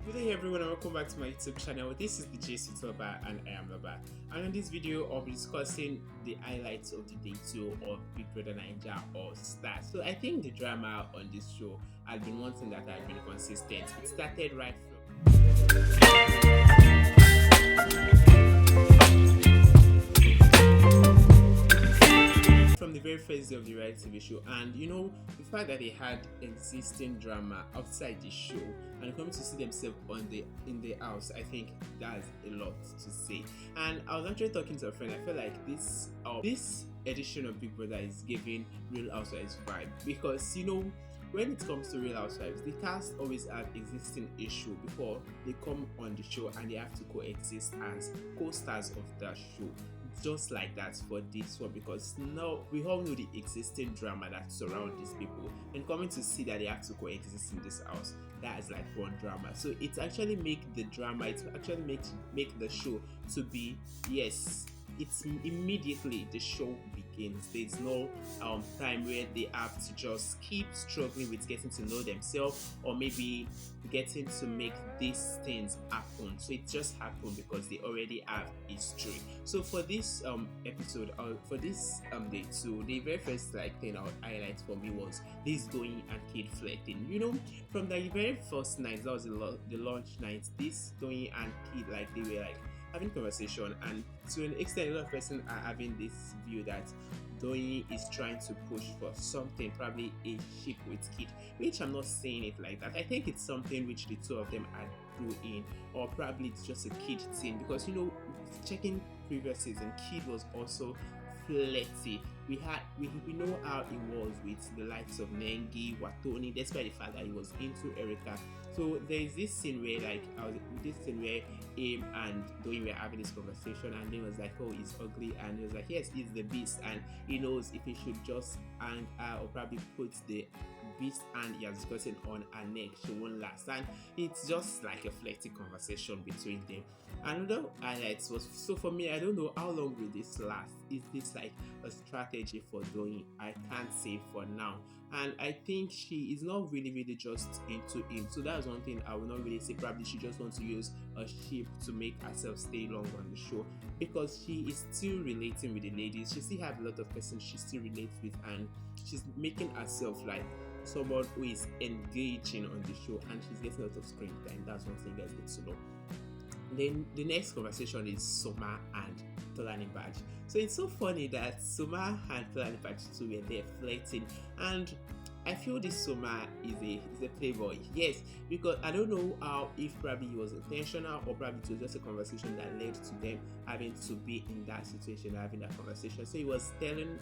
Good day everyone and welcome back to my YouTube channel. This is the JC Toba and I am Loba. And in this video I'll be discussing the highlights of the day 2 of Big Brother Naija or Star. So I think the drama on this show has been one thing that has been consistent. It started right from the very first day of the reality TV show, and the fact that they had existing drama outside the show and coming to see themselves in the house, I think that's a lot to say. And I was actually talking to a friend. I feel like this edition of Big Brother is giving Real Housewives vibe, because when it comes to Real Housewives, the cast always have existing issue before they come on the show, and they have to coexist as co-stars of the show. Just like that for this one, because now we all know the existing drama that surrounds these people, and coming to see that they have to coexist in this house, that is like one drama. So it actually make the drama, it actually make the show to be, yes, it's immediately the show begins. There's no time where they have to just keep struggling with getting to know themselves, or maybe getting to make these things happen. So it just happened because they already have history. So for this episode, for this day 2, the very first thing I would highlight for me was this Doyin and Kid flirting. From the very first night, that was the launch night, this Doyin and Kid, they were having conversation, and to an extent a lot of persons are having this view that Doyin is trying to push for something, probably a ship with Kid, which I'm not saying it like that. I think it's something which the two of them are doing, or probably it's just a Kid thing, because checking previous season, Kid was also flirty. We know how he was with the likes of Nengi, Watoni, despite the fact that he was into Erica. So there is this scene where him and Doyin were having this conversation, and he was like, oh, he's ugly, and he was like, yes, he's the beast, and he knows if he should just hang her or probably put the beast hand he has gotten on her neck, she won't last. And it's just like a flirty conversation between them. Another highlight was, so for me, I don't know how long will this last. Is this like a strategy for Doyin? I can't say for now. And I think she is not really just into him. So that's one thing I will not really say. Probably she just wants to use a ship to make herself stay long on the show, because she is still relating with the ladies. She still have a lot of persons she still relates with, and she's making herself like someone who is engaging on the show, and she's getting a lot of screen time. That's one thing you guys need to know. Then the next conversation is Soma and Tolanibaj. So it's so funny that Soma and Tolanibaj too were there flirting, and I feel this Soma is a playboy. Yes, because I don't know how, if probably he was intentional, or probably it was just a conversation that led to them having to be in that situation, having that conversation. So he was telling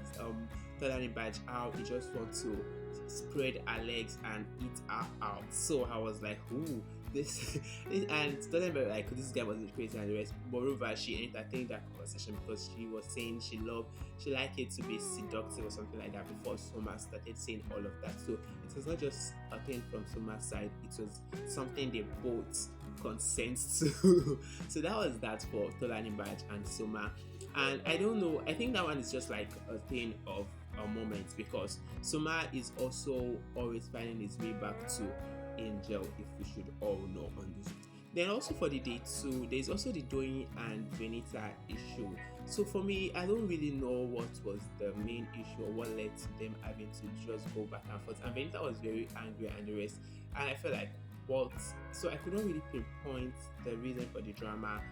Tolanibaj how he just wants to spread her legs and eat her out. So I was like, ooh, this and Tolanibaj like, this guy was crazy and the rest. Moreover, she entertained that conversation because she was saying she liked it to be seductive or something like that before Soma started saying all of that. So it was not just a thing from Soma's side, it was something they both consent to. So that was that for Tolanibaj and Soma. And I don't know, I think that one is just like a thing of a moment, because Soma is also always finding his way back to Angel, if we should all know on this. Then also for the day 2, there's also the Doyin and Venita issue. So for me, I don't really know what was the main issue or what led to them having to just go back and forth. And Venita was very angry and the rest. And I felt like, so I couldn't really pinpoint the reason for the drama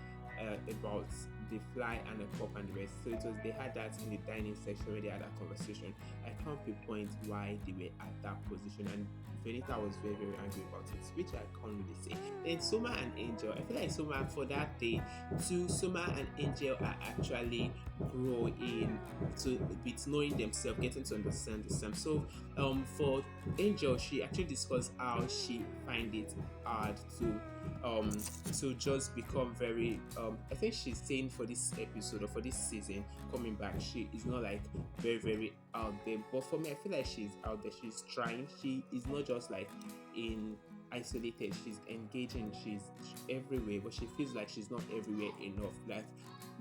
about the fly and the cup and the rest. So they had that in the dining section where they had that conversation. I can't pinpoint why they were at that position, and Venita was very angry about it, which I can't really say. Then Soma and Angel, I feel like Soma for that day too, Soma and Angel are actually growing with knowing themselves, getting to understand themselves. So for Angel, she actually discussed how she find it hard to just become very I think she's saying for this episode or for this season coming back, she is not like very out there, but for me I feel like she's out there, she's trying, she is not just like in isolated, she's engaging, she's everywhere, but she feels like she's not everywhere enough. Like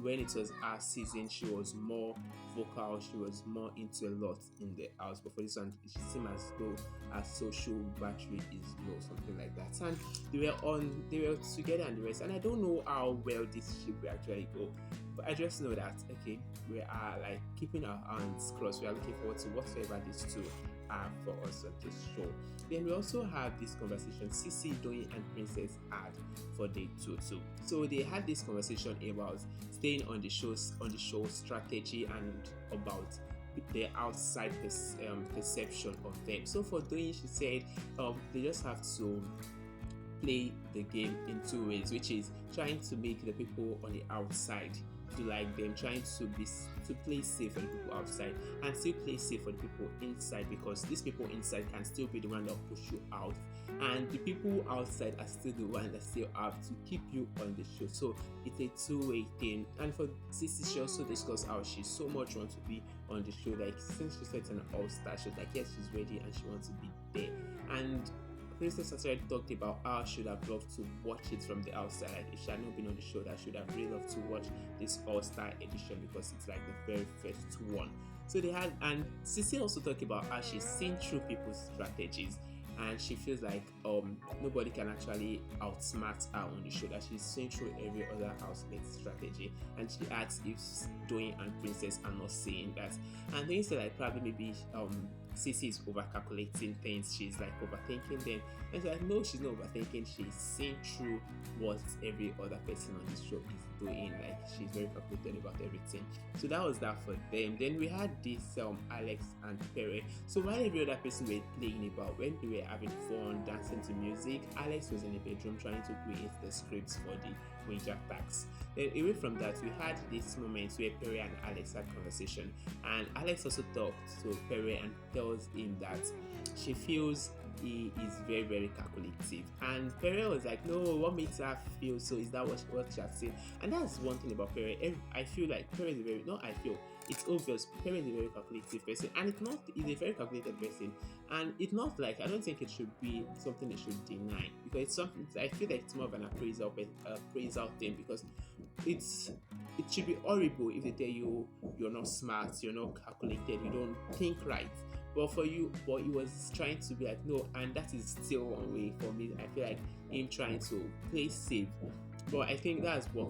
when it was our season, she was more vocal, she was more into a lot in the house. But for this one, it seemed as though her social battery is low, something like that. And they were together and the rest. And I don't know how well this ship will actually go, but I just know that okay, we are like keeping our hands crossed. We are looking forward to whatsoever these two are for us on this show. Then we also have this conversation Sisi, Doyin, and Princess had for day 2 too. So they had this conversation about staying on the show strategy and about the outside perception of them. So for Doyin, she said they just have to play the game in 2 ways, which is trying to make the people on the outside to like them, trying to play safe for the people outside and still play safe for the people inside, because these people inside can still be the one that push you out, and the people outside are still the one that still have to keep you on the show. So it's a 2-way thing. And for Sisi, she also discussed how she so much wants to be on the show. Like since she's set an all-star, she's like yes, she's ready and she wants to be there. And Princess has already talked about how she would have loved to watch it from the outside. Like if she had not been on the show, that she would have really loved to watch this All-Star edition because it's like the very first one. So they had, and Sisi also talked about how she's seen through people's strategies and she feels like nobody can actually outsmart her on the show, that she's seen through every other housemate's strategy. And she asks if Doyin and Princess are not saying that. And then he said like probably maybe Sisi is over-calculating things, she's like overthinking them. And she's like, no, she's not overthinking, she's seeing through what every other person on this show is doing. Like she's very calculated about everything. So that was that for them. Then we had this Alex and Pere. So while every other person were playing about, when they were having fun dancing to music, Alex was in the bedroom trying to create the scripts for the wager tax. Then away from that, we had this moment where Pere and Alex had conversation, and Alex also talked to Pere and tells him that she feels he is very, very calculative. And Pere was like, no, what makes her feel so? Is that what she has said? And that's one thing about Pere. I feel like Pere is it's obvious Pere is a very calculative person, and he's a very calculated person. And it's not like, I don't think it should be something they should deny, because it's something, I feel like it's more of an appraisal thing, because it should be horrible if they tell you you're not smart, you're not calculated, you don't think right. But he was trying to be like, no, and that is still one way for me. I feel like him trying to play safe. But I think that's what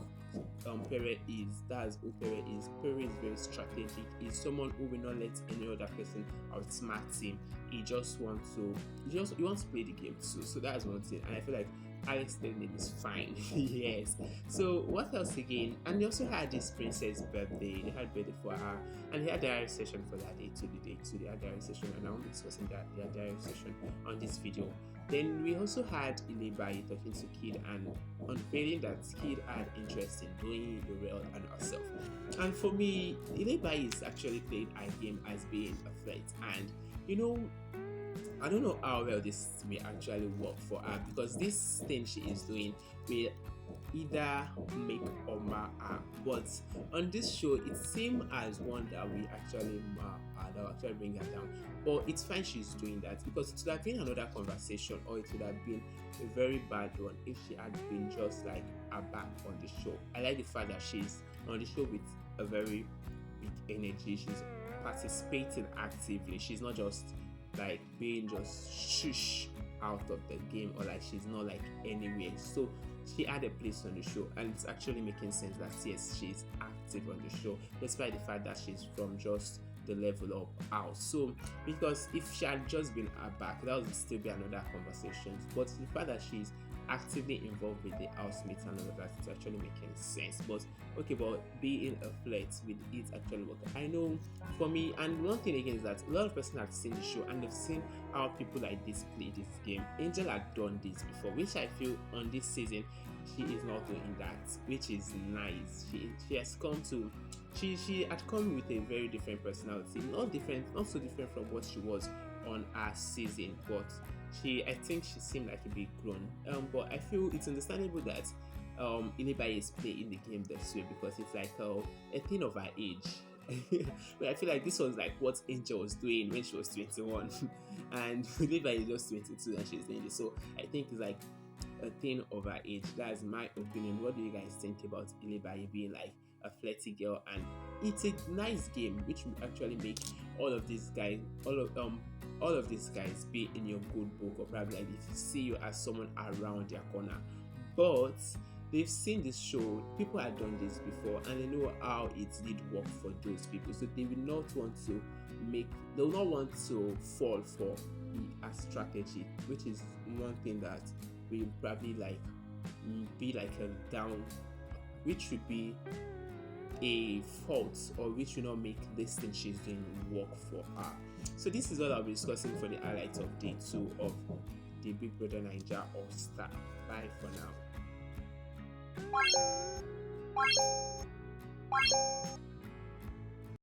Pere is. That's who Pere is. Pere is very strategic. He's someone who will not let any other person outsmart him. He wants to play the game too. So that's one thing. And I feel like Alex telling him is fine. Yes. So what else again? And they also had this princess birthday. They had birthday for her, and they had diary session for that day too. They had diary session, and I'm discussing their diary session on this video. Then we also had Tbaj talking to Kid and unveiling that Kid had interest in Doyin, L'Oreal, and herself. And for me, Tbaj is actually playing a game as being a flirt, and I don't know how well this may actually work for her, because this thing she is doing will either make or mar her. But on this show, it seems as one that will actually mar her, that will actually bring her down. But it's fine she's doing that, because it would have been another conversation, or it would have been a very bad one if she had been just like her back on the show. I like the fact that she's on the show with a very big energy. She's participating actively. She's not just like being just shush out of the game, or like she's not like anywhere. So she had a place on the show, and it's actually making sense that yes, she's active on the show, despite the fact that she's from just the level of house. So because if she had just been her back, that would still be another conversation. But the fact that she's actively involved with the housemates and all of that, it's actually making sense. But okay, but being a flirt with it actually work. I know for me, and one thing again is that a lot of people have seen the show and they've seen how people like this play this game. Angel had done this before, which I feel on this season she is not doing that, which is nice. She has come to she had come with a very different personality, not so different from what she was on her season, but I think she seemed like a bit grown. But I feel it's understandable that Tbaj is playing the game this way, because it's like a thing of her age. But I feel like this was like what Angel was doing when she was 21, and Tbaj is just 22 and she's doing this. So I think it's like a thing of her age. That's my opinion. What do you guys think about Tbaj being like a flirty girl, and it's a nice game which will actually make all of these guys, all of these guys be in your good book, or probably like if you see you as someone around their corner. But they've seen this show, people have done this before, and they know how it did work for those people. So they will not want to they will not want to fall for a strategy, which is one thing that will probably like be like a down, which would be a fault, or which will not make this thing she's doing work for her. So this is what I'll be discussing for the highlights of day 2 of the Big Brother Naija All Star. Bye for now.